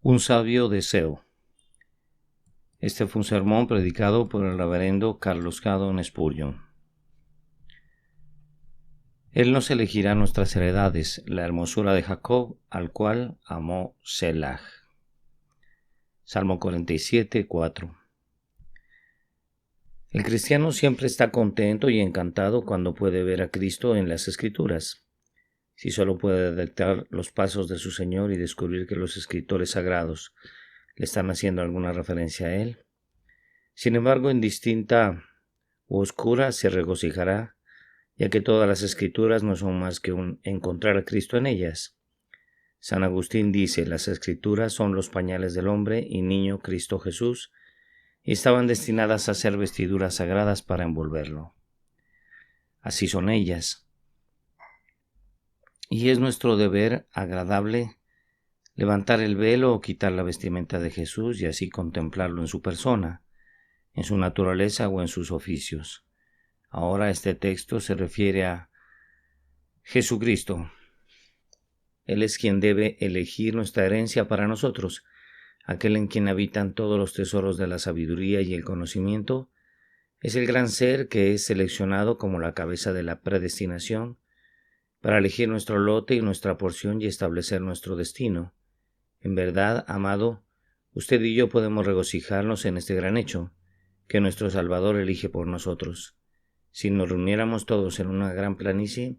Un sabio deseo. Este fue un sermón predicado por el reverendo Carlos Haddon Spurgeon. Él nos elegirá nuestras heredades, la hermosura de Jacob, al cual amó Selah. Salmo 47, 4. El cristiano siempre está contento y encantado cuando puede ver a Cristo en las Escrituras. Si solo puede detectar los pasos de su Señor y descubrir que los escritores sagrados le están haciendo alguna referencia a Él. Sin embargo, indistinta u oscura se regocijará, ya que todas las Escrituras no son más que un encontrar a Cristo en ellas. San Agustín dice: las Escrituras son los pañales del hombre y niño Cristo Jesús, y estaban destinadas a ser vestiduras sagradas para envolverlo. Así son ellas. Y es nuestro deber agradable levantar el velo o quitar la vestimenta de Jesús y así contemplarlo en su persona, en su naturaleza o en sus oficios. Ahora este texto se refiere a Jesucristo. Él es quien debe elegir nuestra herencia para nosotros, aquel en quien habitan todos los tesoros de la sabiduría y el conocimiento. Es el gran ser que es seleccionado como la cabeza de la predestinación para elegir nuestro lote y nuestra porción y establecer nuestro destino. En verdad, amado, usted y yo podemos regocijarnos en este gran hecho, que nuestro Salvador elige por nosotros. Si nos reuniéramos todos en una gran planicie,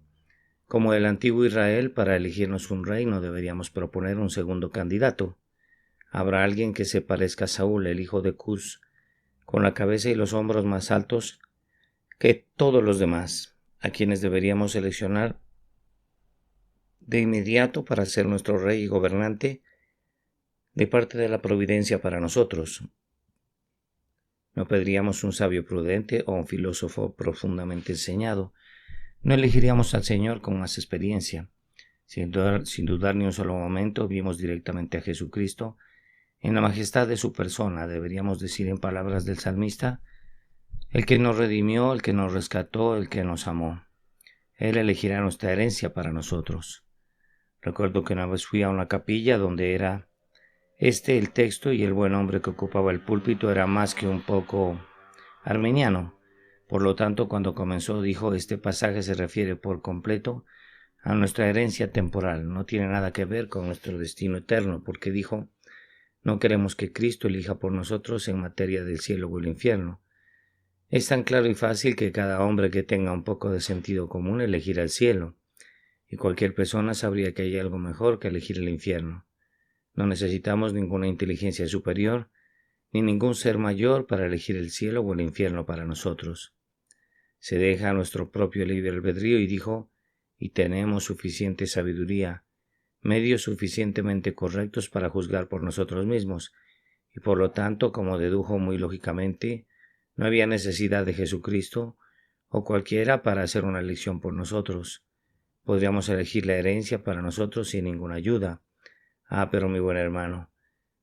como el antiguo Israel, para elegirnos un rey, no deberíamos proponer un segundo candidato. Habrá alguien que se parezca a Saúl, el hijo de Cus, con la cabeza y los hombros más altos que todos los demás, a quienes deberíamos seleccionar de inmediato para ser nuestro rey y gobernante de parte de la providencia para nosotros. No pediríamos un sabio prudente o un filósofo profundamente enseñado. No elegiríamos al Señor con más experiencia. Sin dudar ni un solo momento, vimos directamente a Jesucristo en la majestad de su persona. Deberíamos decir en palabras del salmista: el que nos redimió, el que nos rescató, el que nos amó. Él elegirá nuestra herencia para nosotros. Recuerdo que una vez fui a una capilla donde era el texto, y el buen hombre que ocupaba el púlpito era más que un poco armeniano. Por lo tanto, cuando comenzó dijo: este pasaje se refiere por completo a nuestra herencia temporal, no tiene nada que ver con nuestro destino eterno, porque dijo: no queremos que Cristo elija por nosotros en materia del cielo o el infierno. Es tan claro y fácil que cada hombre que tenga un poco de sentido común elegirá el cielo, y cualquier persona sabría que hay algo mejor que elegir el infierno. No necesitamos ninguna inteligencia superior, ni ningún ser mayor para elegir el cielo o el infierno para nosotros. Se deja a nuestro propio libre albedrío y dijo: y tenemos suficiente sabiduría, medios suficientemente correctos para juzgar por nosotros mismos, y por lo tanto, como dedujo muy lógicamente, no había necesidad de Jesucristo o cualquiera para hacer una elección por nosotros. Podríamos elegir la herencia para nosotros sin ninguna ayuda. Pero mi buen hermano,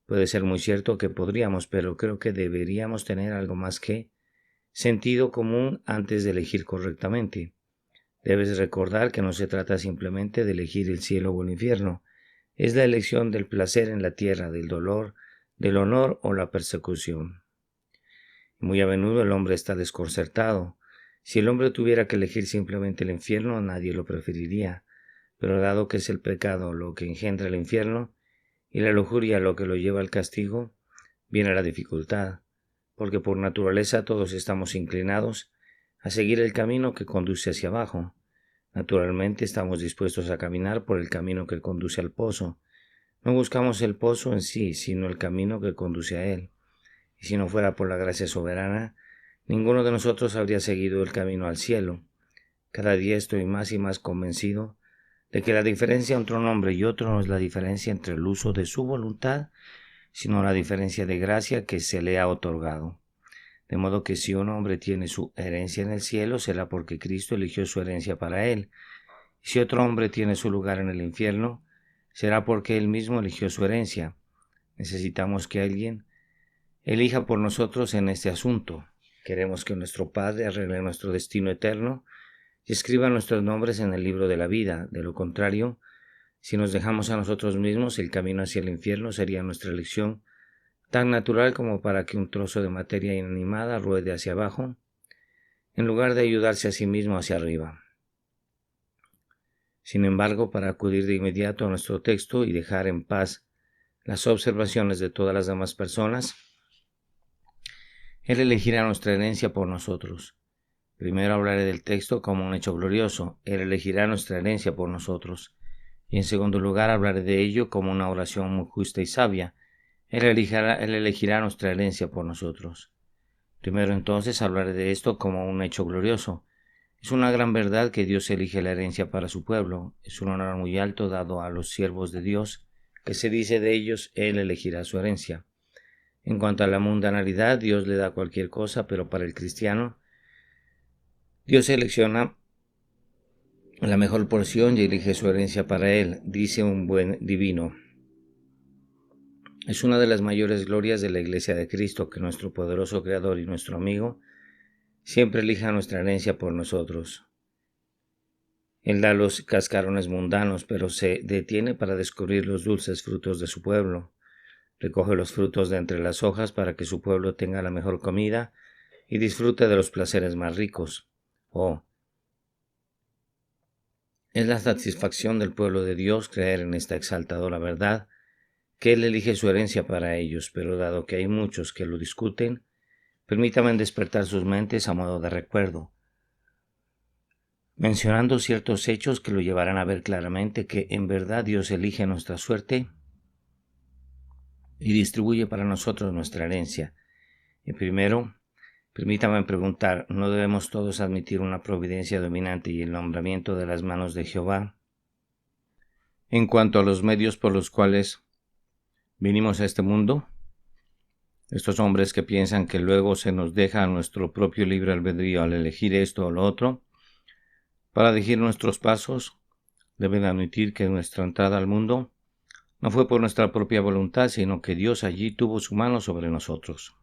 puede ser muy cierto que podríamos, pero creo que deberíamos tener algo más que sentido común antes de elegir correctamente. Debes recordar que no se trata simplemente de elegir el cielo o el infierno. Es la elección del placer en la tierra, del dolor, del honor o la persecución. Muy a menudo el hombre está desconcertado. Si el hombre tuviera que elegir simplemente el infierno, nadie lo preferiría. Pero dado que es el pecado lo que engendra el infierno y la lujuria lo que lo lleva al castigo, viene la dificultad, porque por naturaleza todos estamos inclinados a seguir el camino que conduce hacia abajo. Naturalmente estamos dispuestos a caminar por el camino que conduce al pozo. No buscamos el pozo en sí, sino el camino que conduce a él. Y si no fuera por la gracia soberana, ninguno de nosotros habría seguido el camino al cielo. Cada día estoy más y más convencido de que la diferencia entre un hombre y otro no es la diferencia entre el uso de su voluntad, sino la diferencia de gracia que se le ha otorgado. De modo que si un hombre tiene su herencia en el cielo, será porque Cristo eligió su herencia para él. Y si otro hombre tiene su lugar en el infierno, será porque él mismo eligió su herencia. Necesitamos que alguien elija por nosotros en este asunto. Queremos que nuestro Padre arregle nuestro destino eterno y escriba nuestros nombres en el libro de la vida. De lo contrario, Si nos dejamos a nosotros mismos, el camino hacia el infierno sería nuestra elección, tan natural como para que un trozo de materia inanimada ruede hacia abajo, en lugar de ayudarse a sí mismo hacia arriba. Sin embargo, para acudir de inmediato a nuestro texto y dejar en paz las observaciones de todas las demás personas, Él elegirá nuestra herencia por nosotros. Primero hablaré del texto como un hecho glorioso. Él elegirá nuestra herencia por nosotros. Y en segundo lugar hablaré de ello como una oración muy justa y sabia. Él elegirá nuestra herencia por nosotros. Primero entonces hablaré de esto como un hecho glorioso. Es una gran verdad que Dios elige la herencia para su pueblo. Es un honor muy alto dado a los siervos de Dios, que se dice de ellos, Él elegirá su herencia. En cuanto a la mundanalidad, Dios le da cualquier cosa, pero para el cristiano, Dios selecciona la mejor porción y elige su herencia para él, dice un buen divino. Es una de las mayores glorias de la Iglesia de Cristo que nuestro poderoso Creador y nuestro amigo siempre elija nuestra herencia por nosotros. Él da los cascarones mundanos, pero se detiene para descubrir los dulces frutos de su pueblo. Recoge los frutos de entre las hojas para que su pueblo tenga la mejor comida y disfrute de los placeres más ricos. Oh, es la satisfacción del pueblo de Dios creer en esta exaltadora verdad, que Él elige su herencia para ellos, pero dado que hay muchos que lo discuten, permítanme despertar sus mentes a modo de recuerdo, mencionando ciertos hechos que lo llevarán a ver claramente que en verdad Dios elige nuestra suerte y distribuye para nosotros nuestra herencia. Y primero, permítame preguntar, ¿no debemos todos admitir una providencia dominante y el nombramiento de las manos de Jehová? En cuanto a los medios por los cuales vinimos a este mundo, estos hombres que piensan que luego se nos deja a nuestro propio libre albedrío al elegir esto o lo otro, para dirigir nuestros pasos, deben admitir que nuestra entrada al mundo no fue por nuestra propia voluntad, sino que Dios allí tuvo su mano sobre nosotros.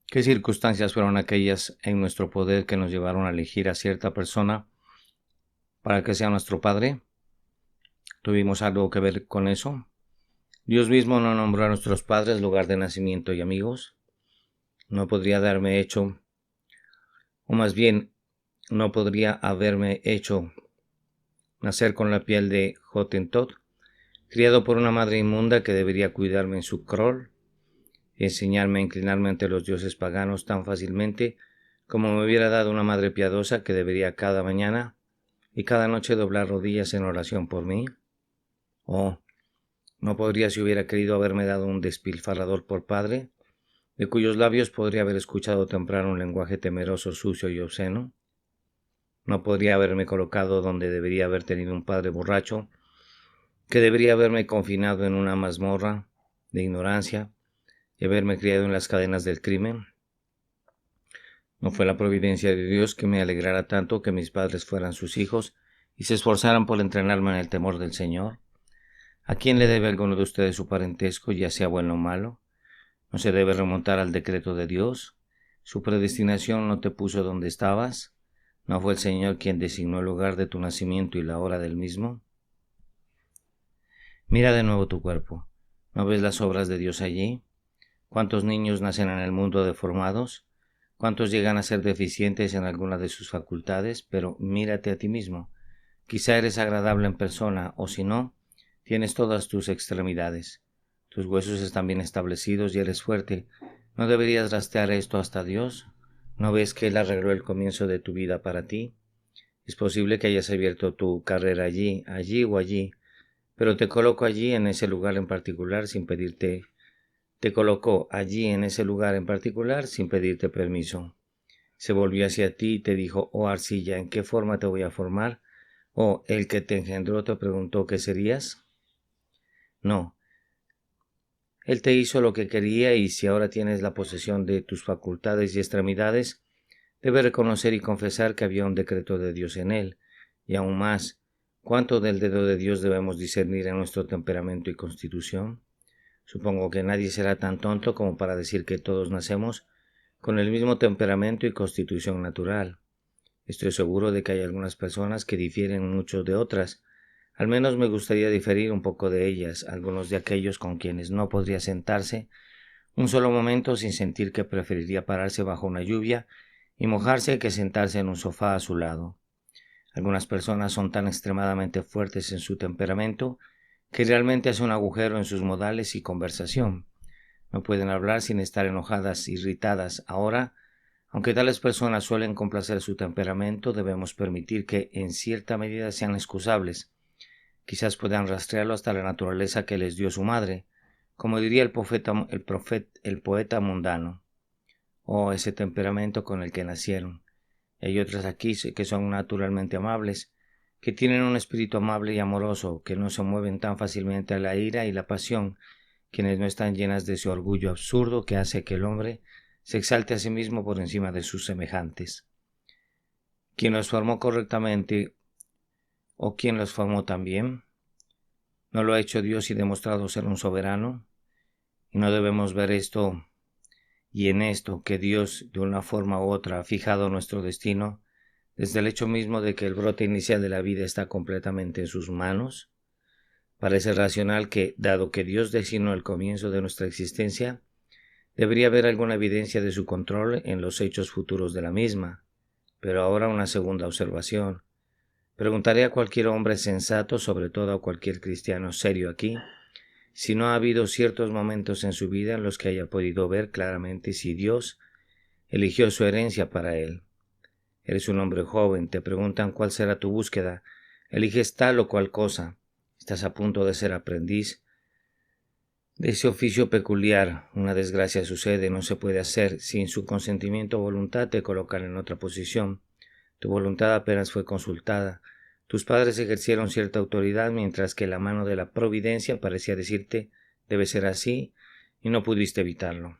¿Qué circunstancias fueron aquellas en nuestro poder que nos llevaron a elegir a cierta persona para que sea nuestro padre? ¿Tuvimos algo que ver con eso? ¿Dios mismo no nombró a nuestros padres lugar de nacimiento y amigos? ¿No podría haberme hecho nacer con la piel de Hottentot, criado por una madre inmunda que debería cuidarme en su crol y enseñarme a inclinarme ante los dioses paganos tan fácilmente como me hubiera dado una madre piadosa que debería cada mañana y cada noche doblar rodillas en oración por mí? ¿O no podría, si hubiera querido, haberme dado un despilfarrador por padre, de cuyos labios podría haber escuchado temprano un lenguaje temeroso, sucio y obsceno? ¿No podría haberme colocado donde debería haber tenido un padre borracho, que debería haberme confinado en una mazmorra de ignorancia y haberme criado en las cadenas del crimen? ¿No fue la providencia de Dios que me alegrara tanto que mis padres fueran sus hijos y se esforzaran por entrenarme en el temor del Señor? ¿A quién le debe alguno de ustedes su parentesco, ya sea bueno o malo? ¿No se debe remontar al decreto de Dios? ¿Su predestinación no te puso donde estabas? ¿No fue el Señor quien designó el lugar de tu nacimiento y la hora del mismo? Mira de nuevo tu cuerpo. ¿No ves las obras de Dios allí? ¿Cuántos niños nacen en el mundo deformados? ¿Cuántos llegan a ser deficientes en alguna de sus facultades? Pero mírate a ti mismo. Quizá eres agradable en persona, o si no, tienes todas tus extremidades. Tus huesos están bien establecidos y eres fuerte. ¿No deberías rastrear esto hasta Dios? ¿No ves que Él arregló el comienzo de tu vida para ti? Es posible que hayas abierto tu carrera allí o allí, pero te colocó allí en ese lugar en particular sin pedirte permiso. Se volvió hacia ti y te dijo, oh arcilla, ¿en qué forma te voy a formar? ¿O el que te engendró te preguntó qué serías? No. Él te hizo lo que quería y si ahora tienes la posesión de tus facultades y extremidades, debes reconocer y confesar que había un decreto de Dios en él. Y aún más, ¿cuánto del dedo de Dios debemos discernir en nuestro temperamento y constitución? Supongo que nadie será tan tonto como para decir que todos nacemos con el mismo temperamento y constitución natural. Estoy seguro de que hay algunas personas que difieren mucho de otras. Al menos me gustaría diferir un poco de ellas, algunos de aquellos con quienes no podría sentarse un solo momento sin sentir que preferiría pararse bajo una lluvia y mojarse que sentarse en un sofá a su lado. Algunas personas son tan extremadamente fuertes en su temperamento que realmente hace un agujero en sus modales y conversación. No pueden hablar sin estar enojadas, irritadas. Ahora, aunque tales personas suelen complacer su temperamento, debemos permitir que en cierta medida sean excusables. Quizás puedan rastrearlo hasta la naturaleza que les dio su madre, como diría el poeta mundano, o ese temperamento con el que nacieron. Hay otras aquí que son naturalmente amables, que tienen un espíritu amable y amoroso, que no se mueven tan fácilmente a la ira y la pasión, quienes no están llenas de ese orgullo absurdo que hace que el hombre se exalte a sí mismo por encima de sus semejantes. ¿Quién los formó correctamente o quién los formó también? ¿No lo ha hecho Dios y demostrado ser un soberano? Y no debemos ver esto y en esto que Dios de una forma u otra ha fijado nuestro destino, desde el hecho mismo de que el brote inicial de la vida está completamente en sus manos. Parece racional que, dado que Dios designó el comienzo de nuestra existencia, debería haber alguna evidencia de su control en los hechos futuros de la misma. Pero ahora una segunda observación. Preguntaré a cualquier hombre sensato, sobre todo a cualquier cristiano serio aquí, si no ha habido ciertos momentos en su vida en los que haya podido ver claramente si Dios eligió su herencia para él. Eres un hombre joven, te preguntan cuál será tu búsqueda, eliges tal o cual cosa, estás a punto de ser aprendiz de ese oficio peculiar, una desgracia sucede, no se puede hacer, sin su consentimiento o voluntad te colocan en otra posición, tu voluntad apenas fue consultada, tus padres ejercieron cierta autoridad mientras que la mano de la providencia parecía decirte debe ser así y no pudiste evitarlo.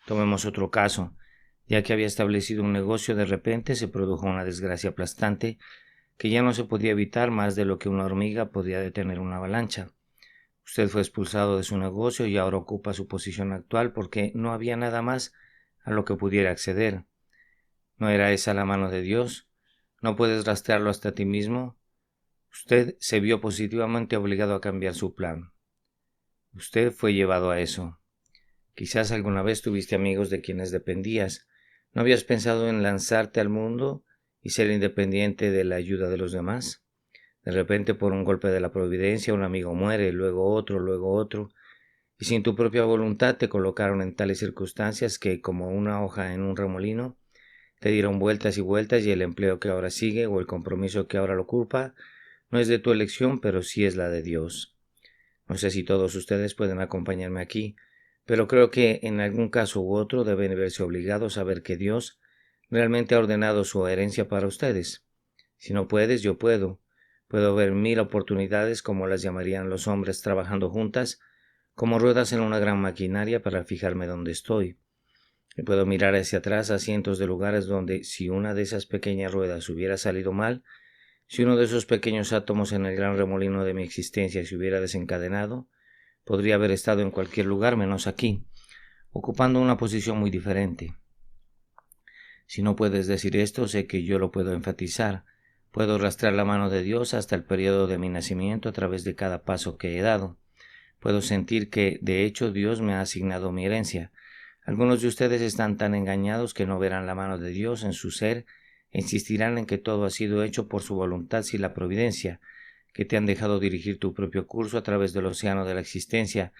Tomemos otro caso. Ya que había establecido un negocio, de repente se produjo una desgracia aplastante que ya no se podía evitar más de lo que una hormiga podía detener una avalancha. Usted fue expulsado de su negocio y ahora ocupa su posición actual porque no había nada más a lo que pudiera acceder. ¿No era esa la mano de Dios? ¿No puedes rastrearlo hasta ti mismo? Usted se vio positivamente obligado a cambiar su plan. Usted fue llevado a eso. Quizás alguna vez tuviste amigos de quienes dependías. ¿No habías pensado en lanzarte al mundo y ser independiente de la ayuda de los demás? De repente, por un golpe de la providencia, un amigo muere, luego otro, y sin tu propia voluntad te colocaron en tales circunstancias que, como una hoja en un remolino, te dieron vueltas y vueltas y el empleo que ahora sigue o el compromiso que ahora lo ocupa no es de tu elección, pero sí es la de Dios. No sé si todos ustedes pueden acompañarme aquí, pero creo que en algún caso u otro deben verse obligados a ver que Dios realmente ha ordenado su herencia para ustedes. Si no puedes, yo puedo. Puedo ver 1000 oportunidades, como las llamarían los hombres trabajando juntas, como ruedas en una gran maquinaria para fijarme donde estoy. Y puedo mirar hacia atrás a cientos de lugares donde, si una de esas pequeñas ruedas hubiera salido mal, si uno de esos pequeños átomos en el gran remolino de mi existencia se hubiera desencadenado, podría haber estado en cualquier lugar menos aquí, ocupando una posición muy diferente. Si no puedes decir esto, sé que yo lo puedo enfatizar. Puedo rastrear la mano de Dios hasta el periodo de mi nacimiento a través de cada paso que he dado. Puedo sentir que, de hecho, Dios me ha asignado mi herencia. Algunos de ustedes están tan engañados que no verán la mano de Dios en su ser e insistirán en que todo ha sido hecho por su voluntad sin la providencia, que te han dejado dirigir tu propio curso a través del océano de la existencia,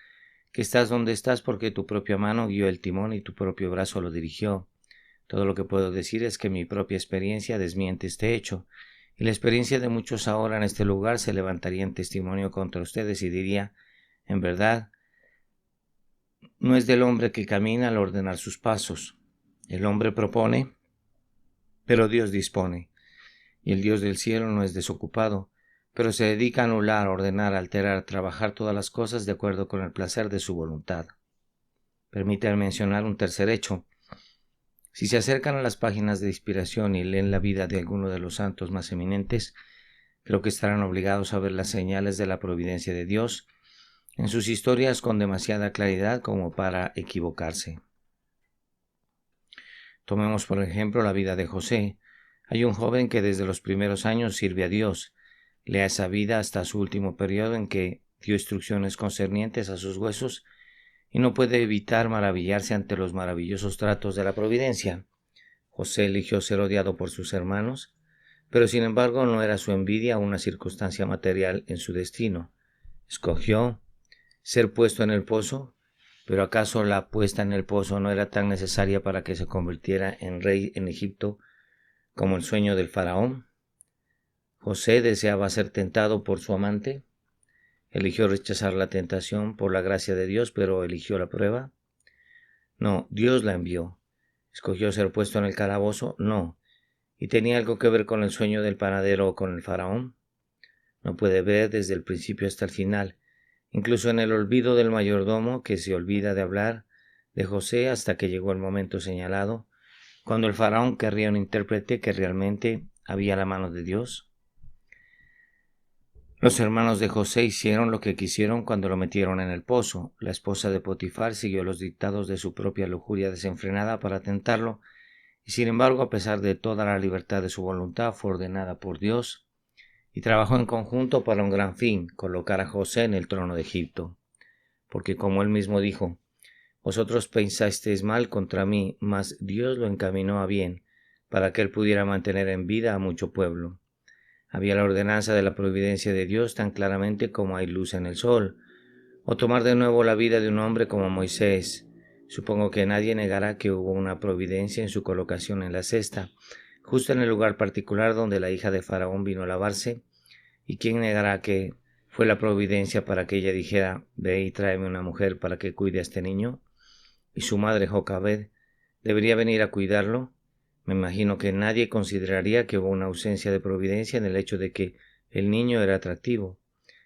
que estás donde estás porque tu propia mano guió el timón y tu propio brazo lo dirigió. Todo lo que puedo decir es que mi propia experiencia desmiente este hecho, y la experiencia de muchos ahora en este lugar se levantaría en testimonio contra ustedes y diría, en verdad, no es del hombre que camina al ordenar sus pasos. El hombre propone, pero Dios dispone, y el Dios del cielo no es desocupado, pero se dedica a anular, ordenar, alterar, trabajar todas las cosas de acuerdo con el placer de su voluntad. Permítanme mencionar un tercer hecho. Si se acercan a las páginas de inspiración y leen la vida de alguno de los santos más eminentes, creo que estarán obligados a ver las señales de la providencia de Dios en sus historias con demasiada claridad como para equivocarse. Tomemos por ejemplo la vida de José. Hay un joven que desde los primeros años sirve a Dios, lea esa vida hasta su último periodo en que dio instrucciones concernientes a sus huesos y no puede evitar maravillarse ante los maravillosos tratos de la providencia. José eligió ser odiado por sus hermanos, pero sin embargo no era su envidia una circunstancia material en su destino. Escogió ser puesto en el pozo, pero ¿acaso la puesta en el pozo no era tan necesaria para que se convirtiera en rey en Egipto como el sueño del faraón? José deseaba ser tentado por su amante. Eligió rechazar la tentación por la gracia de Dios, pero eligió la prueba. No, Dios la envió. ¿Escogió ser puesto en el calabozo? No. ¿Y tenía algo que ver con el sueño del panadero o con el faraón? No puede ver desde el principio hasta el final, incluso en el olvido del mayordomo que se olvida de hablar de José hasta que llegó el momento señalado, cuando el faraón querría un intérprete que realmente había la mano de Dios. Los hermanos de José hicieron lo que quisieron cuando lo metieron en el pozo. La esposa de Potifar siguió los dictados de su propia lujuria desenfrenada para tentarlo, y sin embargo, a pesar de toda la libertad de su voluntad, fue ordenada por Dios, y trabajó en conjunto para un gran fin, colocar a José en el trono de Egipto. Porque como él mismo dijo, vosotros pensasteis mal contra mí, mas Dios lo encaminó a bien, para que él pudiera mantener en vida a mucho pueblo. Había la ordenanza de la providencia de Dios tan claramente como hay luz en el sol, o tomar de nuevo la vida de un hombre como Moisés. Supongo que nadie negará que hubo una providencia en su colocación en la cesta, justo en el lugar particular donde la hija de Faraón vino a lavarse, y quién negará que fue la providencia para que ella dijera, ve y tráeme una mujer para que cuide a este niño, y su madre Jocabed debería venir a cuidarlo. Me imagino que nadie consideraría que hubo una ausencia de providencia en el hecho de que el niño era atractivo,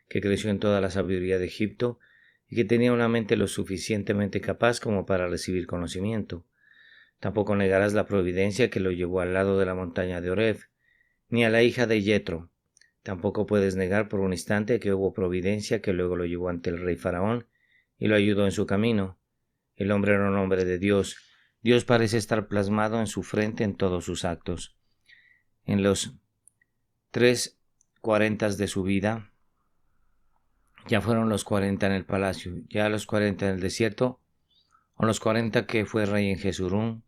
que creció en toda la sabiduría de Egipto y que tenía una mente lo suficientemente capaz como para recibir conocimiento. Tampoco negarás la providencia que lo llevó al lado de la montaña de Oreb, ni a la hija de Yetro. Tampoco puedes negar por un instante que hubo providencia que luego lo llevó ante el rey Faraón y lo ayudó en su camino. El hombre era un hombre de Dios. Dios parece estar plasmado en su frente en todos sus actos. En los 3:40 de su vida, ya fueron los 40 en el palacio, ya los 40 en el desierto, o los 40 que fue rey en Jeshurún.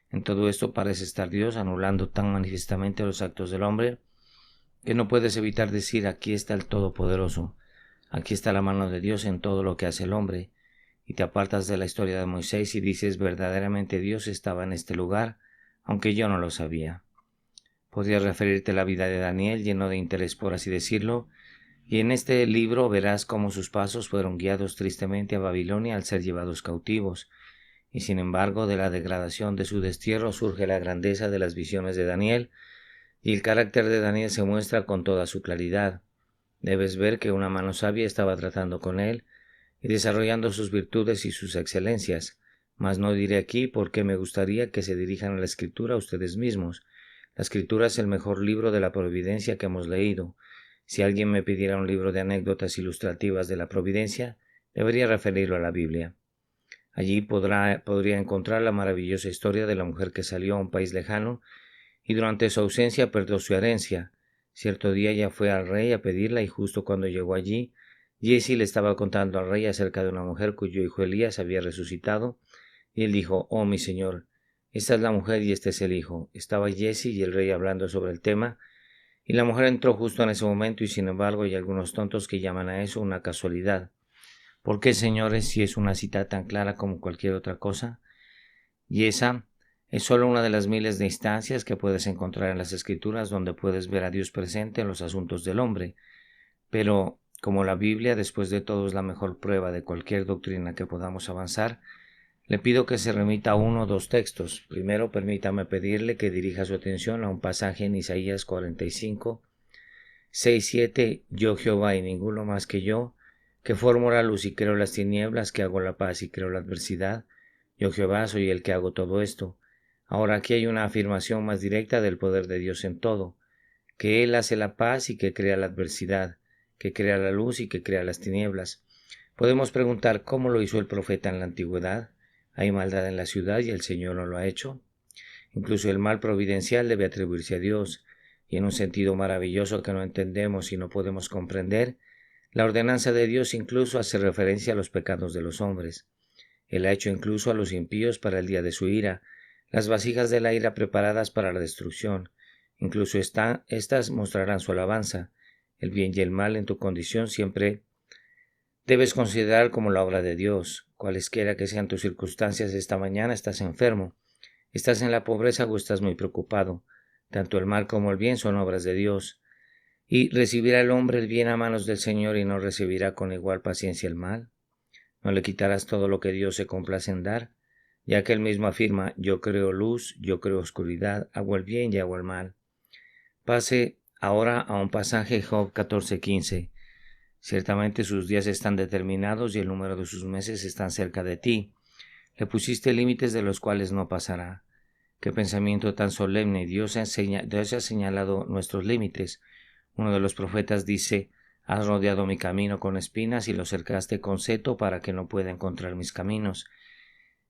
En todo esto parece estar Dios anulando tan manifiestamente los actos del hombre, que no puedes evitar decir, aquí está el Todopoderoso, aquí está la mano de Dios en todo lo que hace el hombre, y te apartas de la historia de Moisés y dices, verdaderamente Dios estaba en este lugar, aunque yo no lo sabía. Podrías referirte a la vida de Daniel, lleno de interés por así decirlo, y en este libro verás cómo sus pasos fueron guiados tristemente a Babilonia al ser llevados cautivos, y sin embargo de la degradación de su destierro surge la grandeza de las visiones de Daniel, y el carácter de Daniel se muestra con toda su claridad. Debes ver que una mano sabia estaba tratando con él, y desarrollando sus virtudes y sus excelencias, mas no diré aquí porque me gustaría que se dirijan a la Escritura ustedes mismos. La Escritura es el mejor libro de la providencia que hemos leído. Si alguien me pidiera un libro de anécdotas ilustrativas de la providencia, debería referirlo a la Biblia. Allí podría encontrar la maravillosa historia de la mujer que salió a un país lejano y durante su ausencia perdió su herencia. Cierto día ella fue al rey a pedirla y justo cuando llegó allí, Giezi le estaba contando al rey acerca de una mujer cuyo hijo Elías había resucitado, y él dijo, oh mi señor, esta es la mujer y este es el hijo. Estaba Giezi y el rey hablando sobre el tema, y la mujer entró justo en ese momento, y sin embargo hay algunos tontos que llaman a eso una casualidad. ¿Por qué, señores, si es una cita tan clara como cualquier otra cosa? Y esa es solo una de las miles de instancias que puedes encontrar en las Escrituras donde puedes ver a Dios presente en los asuntos del hombre. Pero, como la Biblia, después de todo, es la mejor prueba de cualquier doctrina que podamos avanzar, le pido que se remita a uno o dos textos. Primero, permítame pedirle que dirija su atención a un pasaje en Isaías 45, 6, 7, yo Jehová y ninguno más que yo, que formo la luz y creo las tinieblas, que hago la paz y creo la adversidad. Yo Jehová soy el que hago todo esto. Ahora aquí hay una afirmación más directa del poder de Dios en todo, que Él hace la paz y que crea la adversidad, que crea la luz y que crea las tinieblas. Podemos preguntar cómo lo hizo el profeta en la antigüedad. ¿Hay maldad en la ciudad y el Señor no lo ha hecho? Incluso el mal providencial debe atribuirse a Dios, y en un sentido maravilloso que no entendemos y no podemos comprender, la ordenanza de Dios incluso hace referencia a los pecados de los hombres. Él ha hecho incluso a los impíos para el día de su ira, las vasijas de la ira preparadas para la destrucción. Incluso estas mostrarán su alabanza. El bien y el mal en tu condición siempre debes considerar como la obra de Dios. Cualesquiera que sean tus circunstancias esta mañana, estás enfermo, estás en la pobreza o estás muy preocupado. Tanto el mal como el bien son obras de Dios. Y recibirá el hombre el bien a manos del Señor y no recibirá con igual paciencia el mal. No le quitarás todo lo que Dios se complace en dar, ya que él mismo afirma: yo creo luz, yo creo oscuridad, hago el bien y hago el mal. Pase ahora a un pasaje, Job 14:15. Ciertamente sus días están determinados y el número de sus meses están cerca de ti. Le pusiste límites de los cuales no pasará. Qué pensamiento tan solemne. Dios ha señalado nuestros límites. Uno de los profetas dice: has rodeado mi camino con espinas y lo cercaste con seto para que no pueda encontrar mis caminos.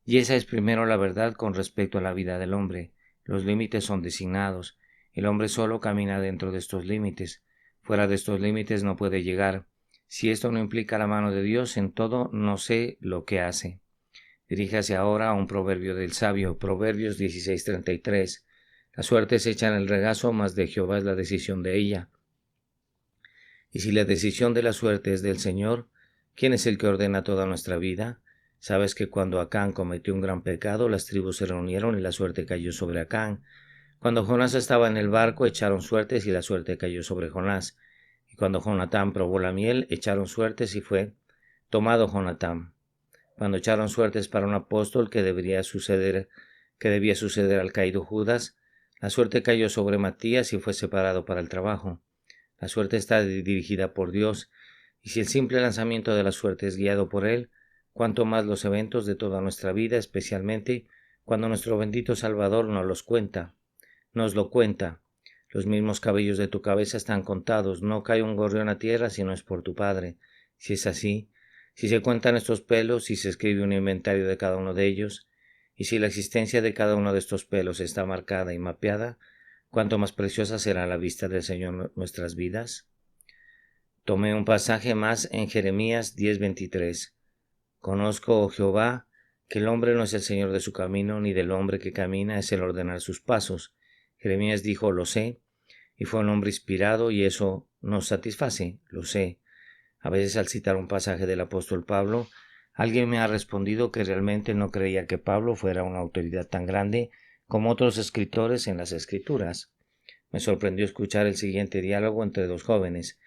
Y esa es primero la verdad con respecto a la vida del hombre. Los límites son designados. El hombre solo camina dentro de estos límites. Fuera de estos límites no puede llegar. Si esto no implica la mano de Dios en todo, no sé lo que hace. Diríjase ahora a un proverbio del sabio, Proverbios 16:33. La suerte se echa en el regazo, mas de Jehová es la decisión de ella. Y si la decisión de la suerte es del Señor, ¿quién es el que ordena toda nuestra vida? Sabes que cuando Acán cometió un gran pecado, las tribus se reunieron y la suerte cayó sobre Acán. Cuando Jonás estaba en el barco, echaron suertes y la suerte cayó sobre Jonás. Y cuando Jonatán probó la miel, echaron suertes y fue tomado Jonatán. Cuando echaron suertes para un apóstol que debía suceder al caído Judas, la suerte cayó sobre Matías y fue separado para el trabajo. La suerte está dirigida por Dios, y si el simple lanzamiento de la suerte es guiado por Él, cuanto más los eventos de toda nuestra vida, especialmente cuando nuestro bendito Salvador nos lo cuenta. Los mismos cabellos de tu cabeza están contados, no cae un gorrión a tierra si no es por tu Padre. Si es así, si se cuentan estos pelos, si se escribe un inventario de cada uno de ellos, y si la existencia de cada uno de estos pelos está marcada y mapeada, ¿cuánto más preciosa será a la vista del Señor nuestras vidas? Tomé un pasaje más en Jeremías 10:23. Conozco, oh Jehová, que el hombre no es el Señor de su camino, ni del hombre que camina es el ordenar sus pasos. Jeremías dijo: lo sé, y fue un hombre inspirado, y eso nos satisface, lo sé. A veces al citar un pasaje del apóstol Pablo, alguien me ha respondido que realmente no creía que Pablo fuera una autoridad tan grande como otros escritores en las Escrituras. Me sorprendió escuchar el siguiente diálogo entre dos jóvenes.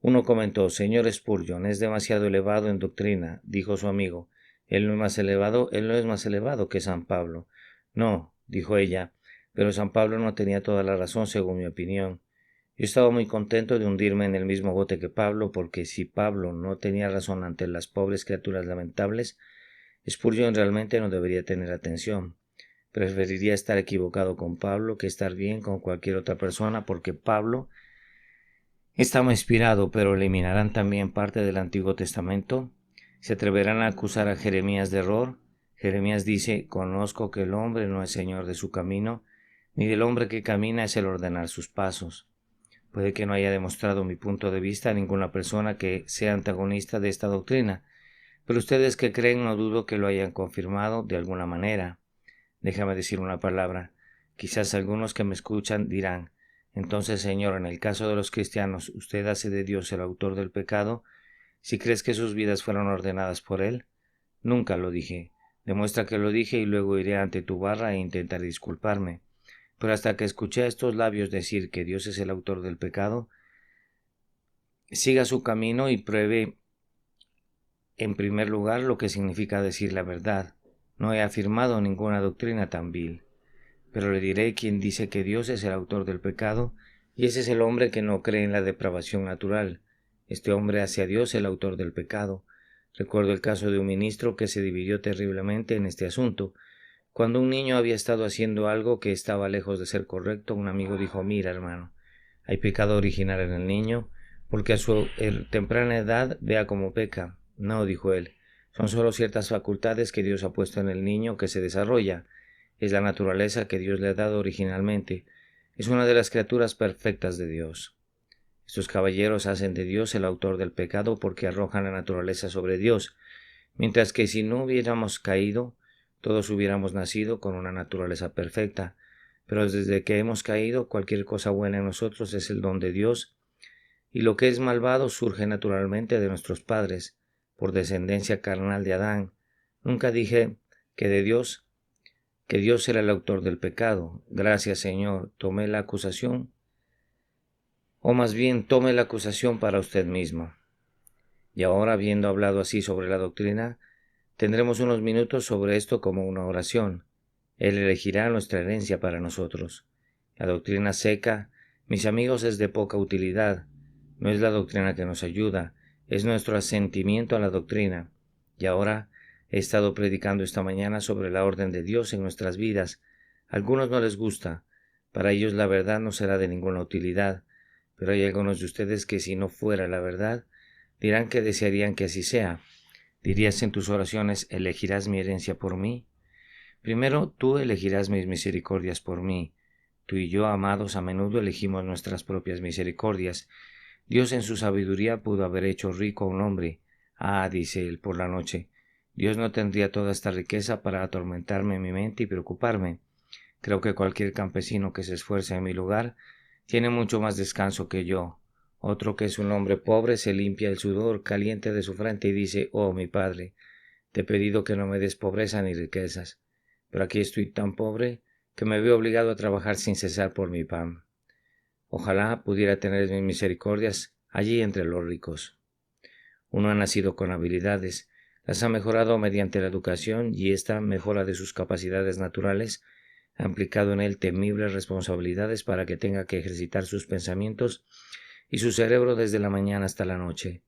Uno comentó: señor Spurgeon, es demasiado elevado en doctrina. Dijo su amigo: él no es más elevado que San Pablo. No, dijo ella, pero San Pablo no tenía toda la razón según mi opinión. Yo estaba muy contento de hundirme en el mismo bote que Pablo, porque si Pablo no tenía razón ante las pobres criaturas lamentables, Spurgeon realmente no debería tener atención. Preferiría estar equivocado con Pablo que estar bien con cualquier otra persona, porque Pablo estaba inspirado, pero eliminarán también parte del Antiguo Testamento. Se atreverán a acusar a Jeremías de error. Jeremías dice: conozco que el hombre no es señor de su camino, ni del hombre que camina es el ordenar sus pasos. Puede que no haya demostrado mi punto de vista a ninguna persona que sea antagonista de esta doctrina, pero ustedes que creen no dudo que lo hayan confirmado de alguna manera. Déjame decir una palabra. Quizás algunos que me escuchan dirán: entonces, Señor, en el caso de los cristianos, ¿usted hace de Dios el autor del pecado si crees que sus vidas fueron ordenadas por Él? Nunca lo dije. Demuestra que lo dije y luego iré ante tu barra e intentaré disculparme. Pero hasta que escuché a estos labios decir que Dios es el autor del pecado, siga su camino y pruebe en primer lugar lo que significa decir la verdad. No he afirmado ninguna doctrina tan vil, pero le diré quién dice que Dios es el autor del pecado, y ese es el hombre que no cree en la depravación natural. Este hombre hace a Dios el autor del pecado. Recuerdo el caso de un ministro que se dividió terriblemente en este asunto. Cuando un niño había estado haciendo algo que estaba lejos de ser correcto, un amigo dijo: mira, hermano, hay pecado original en el niño, porque a su temprana edad vea cómo peca. No, dijo él, son solo ciertas facultades que Dios ha puesto en el niño que se desarrolla. es la naturaleza que Dios le ha dado originalmente. Es una de las criaturas perfectas de Dios. Estos caballeros hacen de Dios el autor del pecado porque arrojan la naturaleza sobre Dios, mientras que si no hubiéramos caído, todos hubiéramos nacido con una naturaleza perfecta. Pero desde que hemos caído, cualquier cosa buena en nosotros es el don de Dios, y lo que es malvado surge naturalmente de nuestros padres, por descendencia carnal de Adán. Nunca dije que Dios era el autor del pecado. Gracias, Señor. Tomé la acusación, o más bien tome la acusación para usted mismo. Y ahora, habiendo hablado así sobre la doctrina, tendremos unos minutos sobre esto como una oración. Él elegirá nuestra herencia para nosotros. La doctrina seca, mis amigos, es de poca utilidad. No es la doctrina que nos ayuda, es nuestro asentimiento a la doctrina. Y ahora he estado predicando esta mañana sobre la orden de Dios en nuestras vidas. A algunos no les gusta. Para ellos la verdad no será de ninguna utilidad. Pero hay algunos de ustedes que, si no fuera la verdad, dirán que desearían que así sea. ¿Dirías en tus oraciones, elegirás mi herencia por mí? Primero, tú elegirás mis misericordias por mí. Tú y yo, amados, a menudo elegimos nuestras propias misericordias. Dios en su sabiduría pudo haber hecho rico a un hombre. Ah, dice él por la noche, Dios no tendría toda esta riqueza para atormentarme en mi mente y preocuparme. Creo que cualquier campesino que se esfuerce en mi lugar tiene mucho más descanso que yo. Otro que es un hombre pobre se limpia el sudor caliente de su frente y dice, oh mi padre, te he pedido que no me des pobreza ni riquezas, pero aquí estoy tan pobre que me veo obligado a trabajar sin cesar por mi pan. Ojalá pudiera tener mis misericordias allí entre los ricos. Uno ha nacido con habilidades, las ha mejorado mediante la educación y esta mejora de sus capacidades naturales ha implicado en él temibles responsabilidades para que tenga que ejercitar sus pensamientos y su cerebro desde la mañana hasta la noche.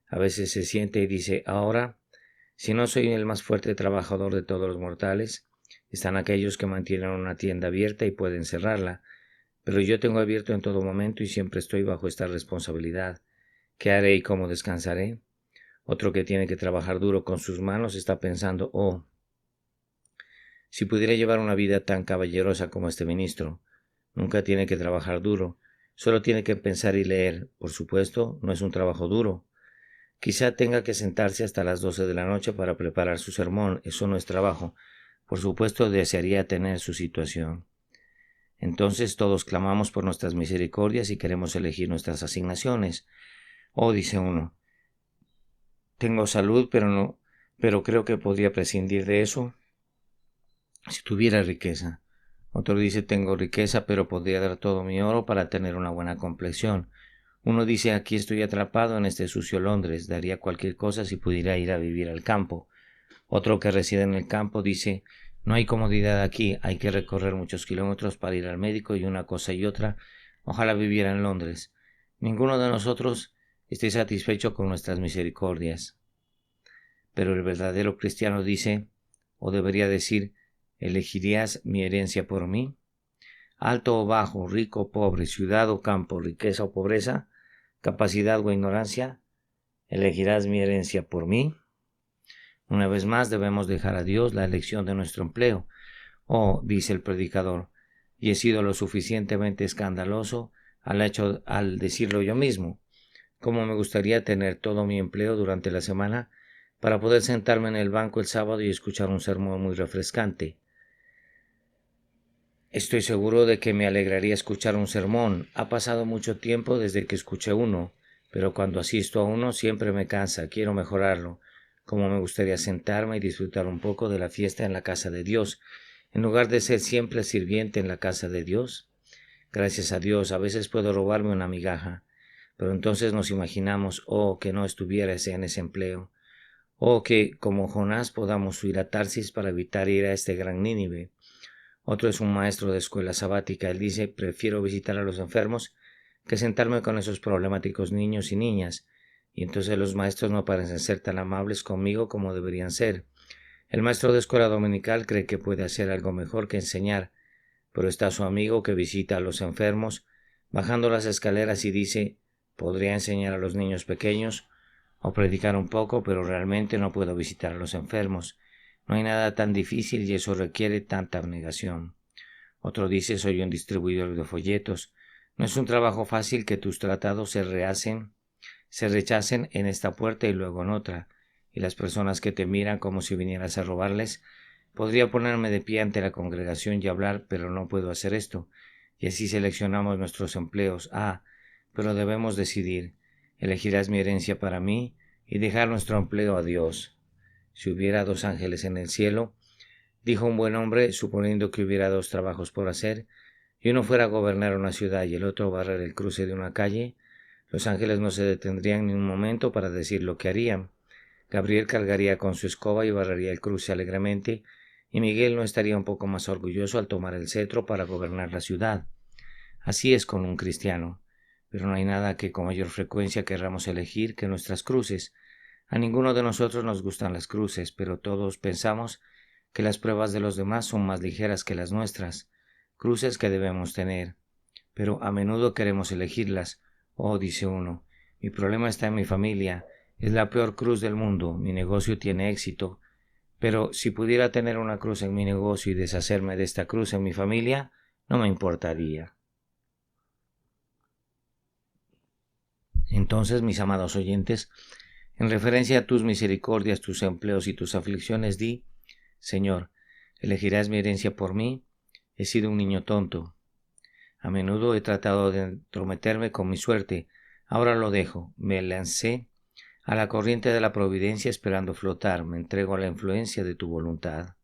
A veces se siente y dice, ahora, si no soy el más fuerte trabajador de todos los mortales, están aquellos que mantienen una tienda abierta y pueden cerrarla, pero yo tengo abierto en todo momento y siempre estoy bajo esta responsabilidad. ¿Qué haré y cómo descansaré? Otro que tiene que trabajar duro con sus manos está pensando, oh, si pudiera llevar una vida tan caballerosa como este ministro. Nunca tiene que trabajar duro, solo tiene que pensar y leer. Por supuesto, no es un trabajo duro. Quizá tenga que sentarse hasta las 12 de la noche para preparar su sermón. Eso no es trabajo. Por supuesto, desearía tener su situación. Entonces todos clamamos por nuestras misericordias y queremos elegir nuestras asignaciones. Oh, dice uno, tengo salud, pero creo que podría prescindir de eso si tuviera riqueza. Otro dice, tengo riqueza, pero podría dar todo mi oro para tener una buena complexión. Uno dice, aquí estoy atrapado en este sucio Londres, daría cualquier cosa si pudiera ir a vivir al campo. Otro que reside en el campo dice, no hay comodidad aquí, hay que recorrer muchos kilómetros para ir al médico y una cosa y otra. Ojalá viviera en Londres. Ninguno de nosotros esté satisfecho con nuestras misericordias. Pero el verdadero cristiano dice, o debería decir, ¿elegirías mi herencia por mí? Alto o bajo, rico o pobre, ciudad o campo, riqueza o pobreza, capacidad o ignorancia, ¿elegirás mi herencia por mí? Una vez más debemos dejar a Dios la elección de nuestro empleo. Oh, dice el predicador, y he sido lo suficientemente escandaloso al decirlo yo mismo. Cómo me gustaría tener todo mi empleo durante la semana para poder sentarme en el banco el sábado y escuchar un sermón muy refrescante. Estoy seguro de que me alegraría escuchar un sermón. Ha pasado mucho tiempo desde que escuché uno, pero cuando asisto a uno siempre me cansa, quiero mejorarlo. Como me gustaría sentarme y disfrutar un poco de la fiesta en la casa de Dios, en lugar de ser siempre sirviente en la casa de Dios. Gracias a Dios, a veces puedo robarme una migaja, pero entonces nos imaginamos, oh, que no estuviera en ese empleo, o que, como Jonás, podamos huir a Tarsis para evitar ir a este gran Nínive. Otro es un maestro de escuela sabática. Él dice, prefiero visitar a los enfermos que sentarme con esos problemáticos niños y niñas. Y entonces los maestros no parecen ser tan amables conmigo como deberían ser. El maestro de escuela dominical cree que puede hacer algo mejor que enseñar, pero está su amigo que visita a los enfermos, bajando las escaleras y dice, podría enseñar a los niños pequeños o predicar un poco, pero realmente no puedo visitar a los enfermos. No hay nada tan difícil y eso requiere tanta abnegación. Otro dice, soy un distribuidor de folletos. No es un trabajo fácil que tus tratados se rechacen en esta puerta y luego en otra, y las personas que te miran como si vinieras a robarles. Podría ponerme de pie ante la congregación y hablar, pero no puedo hacer esto. Y así seleccionamos nuestros empleos. Pero debemos decidir. Elegirás mi herencia para mí y dejar nuestro empleo a Dios. Si hubiera 2 ángeles en el cielo, dijo un buen hombre, suponiendo que hubiera 2 trabajos por hacer, y uno fuera a gobernar una ciudad y el otro barrer el cruce de una calle, los ángeles no se detendrían ni un momento para decir lo que harían. Gabriel cargaría con su escoba y barrería el cruce alegremente, y Miguel no estaría un poco más orgulloso al tomar el cetro para gobernar la ciudad. Así es con un cristiano, pero no hay nada que con mayor frecuencia querramos elegir que nuestras cruces. A ninguno de nosotros nos gustan las cruces, pero todos pensamos que las pruebas de los demás son más ligeras que las nuestras, cruces que debemos tener, pero a menudo queremos elegirlas. Dice uno, mi problema está en mi familia, es la peor cruz del mundo, mi negocio tiene éxito, pero si pudiera tener una cruz en mi negocio y deshacerme de esta cruz en mi familia, no me importaría. Entonces, mis amados oyentes, en referencia a tus misericordias, tus empleos y tus aflicciones, di, Señor, ¿elegirás mi herencia por mí? He sido un niño tonto. A menudo he tratado de entrometerme con mi suerte. Ahora lo dejo. Me lancé a la corriente de la providencia esperando flotar. Me entrego a la influencia de tu voluntad.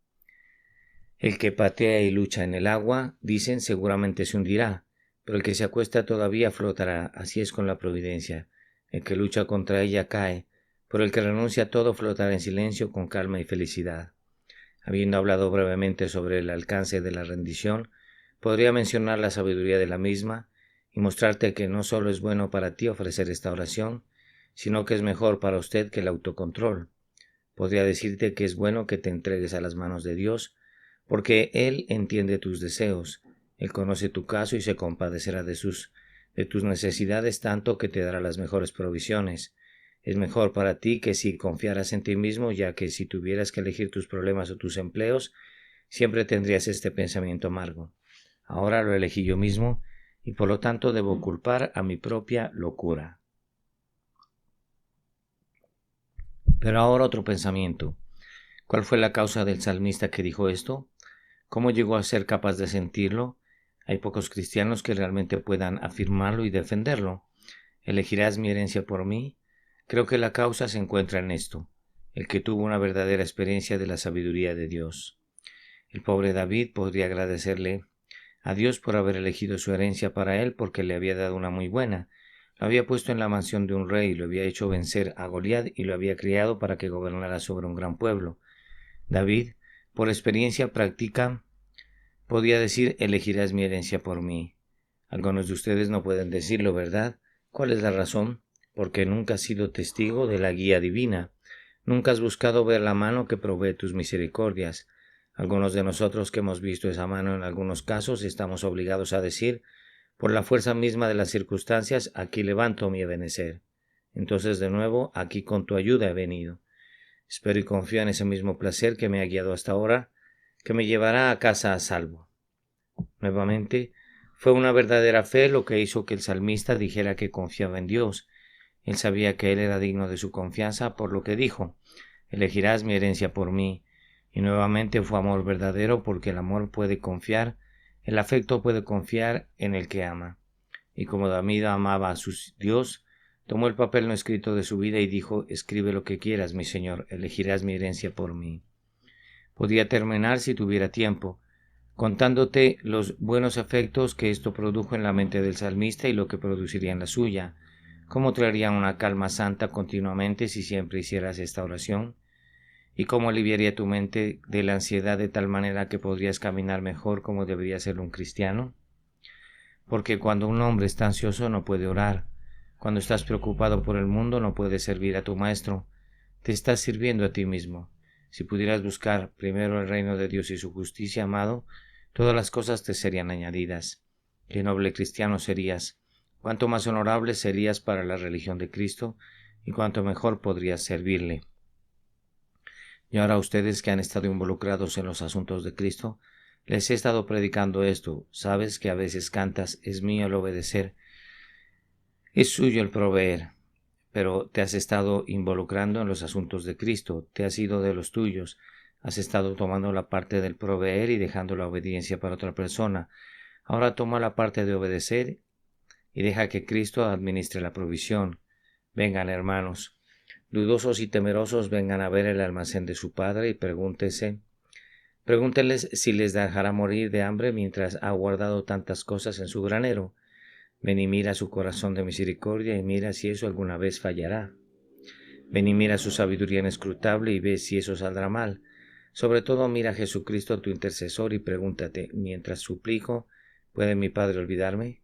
El que patea y lucha en el agua, dicen, seguramente se hundirá, pero el que se acuesta todavía flotará. Así es con la providencia. El que lucha contra ella cae, pero el que renuncia a todo flotará en silencio con calma y felicidad. Habiendo hablado brevemente sobre el alcance de la rendición, podría mencionar la sabiduría de la misma y mostrarte que no solo es bueno para ti ofrecer esta oración, sino que es mejor para usted que el autocontrol. Podría decirte que es bueno que te entregues a las manos de Dios, porque Él entiende tus deseos, Él conoce tu caso y se compadecerá de tus necesidades tanto que te dará las mejores provisiones. Es mejor para ti que si confiaras en ti mismo, ya que si tuvieras que elegir tus problemas o tus empleos, siempre tendrías este pensamiento amargo. Ahora lo elegí yo mismo y por lo tanto debo culpar a mi propia locura. Pero ahora otro pensamiento. ¿Cuál fue la causa del salmista que dijo esto? ¿Cómo llegó a ser capaz de sentirlo? Hay pocos cristianos que realmente puedan afirmarlo y defenderlo. ¿Elegirás mi herencia por mí? Creo que la causa se encuentra en esto, el que tuvo una verdadera experiencia de la sabiduría de Dios. El pobre David podría agradecerle a Dios por haber elegido su herencia para él porque le había dado una muy buena. Lo había puesto en la mansión de un rey, lo había hecho vencer a Goliat y lo había criado para que gobernara sobre un gran pueblo. David, por experiencia práctica, podía decir, elegirás mi herencia por mí. Algunos de ustedes no pueden decirlo, ¿verdad? ¿Cuál es la razón? Porque nunca has sido testigo de la guía divina. Nunca has buscado ver la mano que provee tus misericordias. Algunos de nosotros que hemos visto esa mano en algunos casos estamos obligados a decir, por la fuerza misma de las circunstancias, aquí levanto mi ebenecer. Entonces de nuevo, aquí con tu ayuda he venido. Espero y confío en ese mismo placer que me ha guiado hasta ahora, que me llevará a casa a salvo. Nuevamente, fue una verdadera fe lo que hizo que el salmista dijera que confiaba en Dios. Él sabía que Él era digno de su confianza, por lo que dijo, elegirás mi herencia por mí. Y nuevamente fue amor verdadero, porque el amor puede confiar, el afecto puede confiar en el que ama. Y como David amaba a su Dios, tomó el papel no escrito de su vida y dijo, escribe lo que quieras, mi Señor, elegirás mi herencia por mí. Podía terminar si tuviera tiempo, contándote los buenos efectos que esto produjo en la mente del salmista y lo que produciría en la suya. ¿Cómo traería una calma santa continuamente si siempre hicieras esta oración? ¿Y cómo aliviaría tu mente de la ansiedad de tal manera que podrías caminar mejor como debería ser un cristiano? Porque cuando un hombre está ansioso no puede orar. Cuando estás preocupado por el mundo no puedes servir a tu maestro. Te estás sirviendo a ti mismo. Si pudieras buscar primero el reino de Dios y su justicia, amado, todas las cosas te serían añadidas. Qué noble cristiano serías. Cuánto más honorable serías para la religión de Cristo y cuánto mejor podrías servirle. Y ahora a ustedes que han estado involucrados en los asuntos de Cristo, les he estado predicando esto. Sabes que a veces cantas, es mío el obedecer, es suyo el proveer. Pero te has estado involucrando en los asuntos de Cristo, te has ido de los tuyos, has estado tomando la parte del proveer y dejando la obediencia para otra persona. Ahora toma la parte de obedecer y deja que Cristo administre la provisión. Vengan, hermanos, dudosos y temerosos, vengan a ver el almacén de su padre y pregúntenles si les dejará morir de hambre mientras ha guardado tantas cosas en su granero. Ven y mira su corazón de misericordia y mira si eso alguna vez fallará. Ven y mira su sabiduría inescrutable y ve si eso saldrá mal. Sobre todo mira a Jesucristo tu intercesor y pregúntate, mientras suplico, ¿puede mi Padre olvidarme?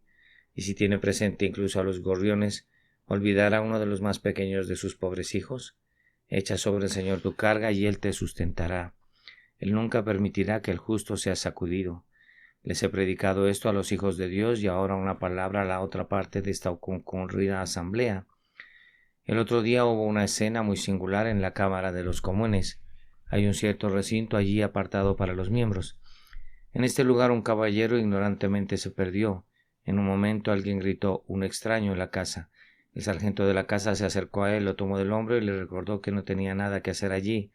Y si tiene presente incluso a los gorriones, ¿olvidará a uno de los más pequeños de sus pobres hijos? Echa sobre el Señor tu carga y Él te sustentará. Él nunca permitirá que el justo sea sacudido. Les he predicado esto a los hijos de Dios y ahora una palabra a la otra parte de esta concurrida asamblea. El otro día hubo una escena muy singular en la Cámara de los Comunes. Hay un cierto recinto allí apartado para los miembros. En este lugar un caballero ignorantemente se perdió. En un momento alguien gritó: «Un extraño en la casa». El sargento de la casa se acercó a él, lo tomó del hombro y le recordó que no tenía nada que hacer allí.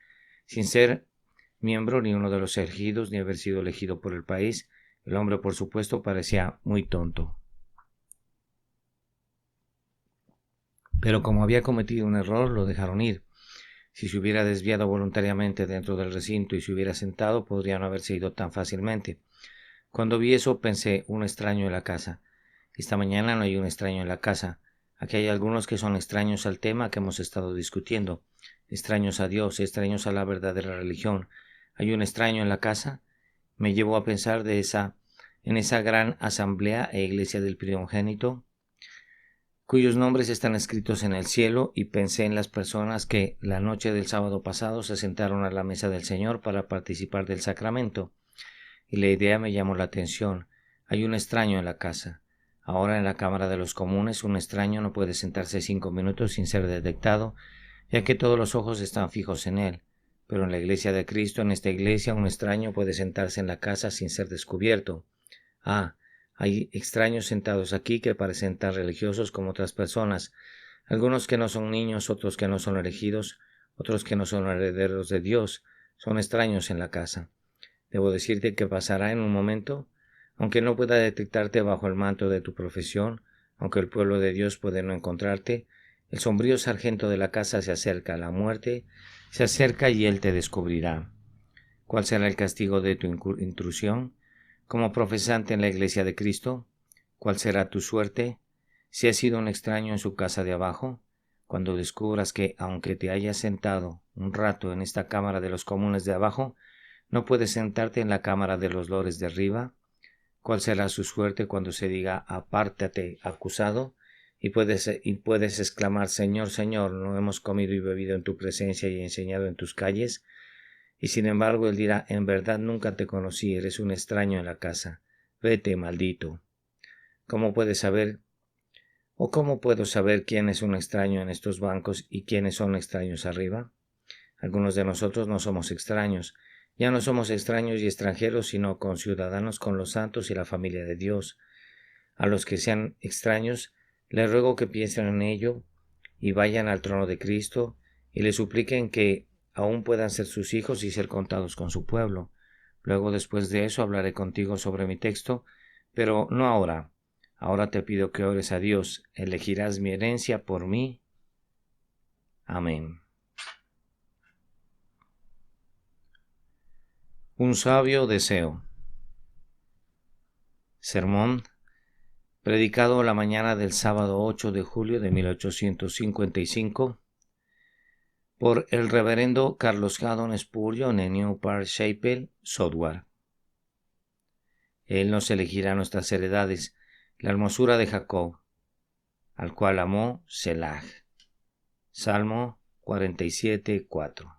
Sin ser miembro ni uno de los elegidos ni haber sido elegido por el país, el hombre por supuesto parecía muy tonto. Pero como había cometido un error, lo dejaron ir. Si se hubiera desviado voluntariamente dentro del recinto y se hubiera sentado, podría no haberse ido tan fácilmente. Cuando vi eso pensé: un extraño en la casa. Esta mañana no hay un extraño en la casa. Aquí hay algunos que son extraños al tema que hemos estado discutiendo, extraños a Dios, extraños a la verdadera religión. ¿Hay un extraño en la casa? Me llevó a pensar en esa gran asamblea e iglesia del primogénito, cuyos nombres están escritos en el cielo, y pensé en las personas que la noche del sábado pasado se sentaron a la mesa del Señor para participar del sacramento, y la idea me llamó la atención. Hay un extraño en la casa. Ahora en la Cámara de los Comunes un extraño no puede sentarse 5 minutos sin ser detectado, ya que todos los ojos están fijos en él. Pero en la iglesia de Cristo, en esta iglesia, un extraño puede sentarse en la casa sin ser descubierto. Hay extraños sentados aquí que parecen tan religiosos como otras personas, algunos que no son niños, otros que no son elegidos, otros que no son herederos de Dios, son extraños en la casa. Debo decirte que pasará en un momento, aunque no pueda detectarte bajo el manto de tu profesión, aunque el pueblo de Dios puede no encontrarte, el sombrío sargento de la casa se acerca a la muerte, se acerca y él te descubrirá. ¿Cuál será el castigo de tu intrusión? Como profesante en la iglesia de Cristo, ¿cuál será tu suerte si has sido un extraño en su casa de abajo? Cuando descubras que, aunque te hayas sentado un rato en esta cámara de los comunes de abajo, no puedes sentarte en la cámara de los lores de arriba. ¿Cuál será su suerte cuando se diga: apártate, acusado? Y puedes exclamar: Señor, Señor, ¿no hemos comido y bebido en tu presencia y enseñado en tus calles? Y sin embargo él dirá: en verdad nunca te conocí, eres un extraño en la casa. Vete, maldito. ¿Cómo puedes saber, cómo puedo saber quién es un extraño en estos bancos y quiénes son extraños arriba? Algunos de nosotros no somos extraños. Ya no somos extraños y extranjeros, sino conciudadanos con los santos y la familia de Dios. A los que sean extraños, les ruego que piensen en ello y vayan al trono de Cristo y le supliquen que aún puedan ser sus hijos y ser contados con su pueblo. Luego, después de eso, hablaré contigo sobre mi texto, pero no ahora. Ahora te pido que ores a Dios. ¿Elegirás mi herencia por mí? Amén. Un sabio deseo. Sermón predicado la mañana del sábado 8 de julio de 1855 por el reverendo Carlos Haddon Spurgeon en New Park Chapel, Southwark. Él nos elegirá nuestras heredades, la hermosura de Jacob, al cual amó Selah. Salmo 47:4.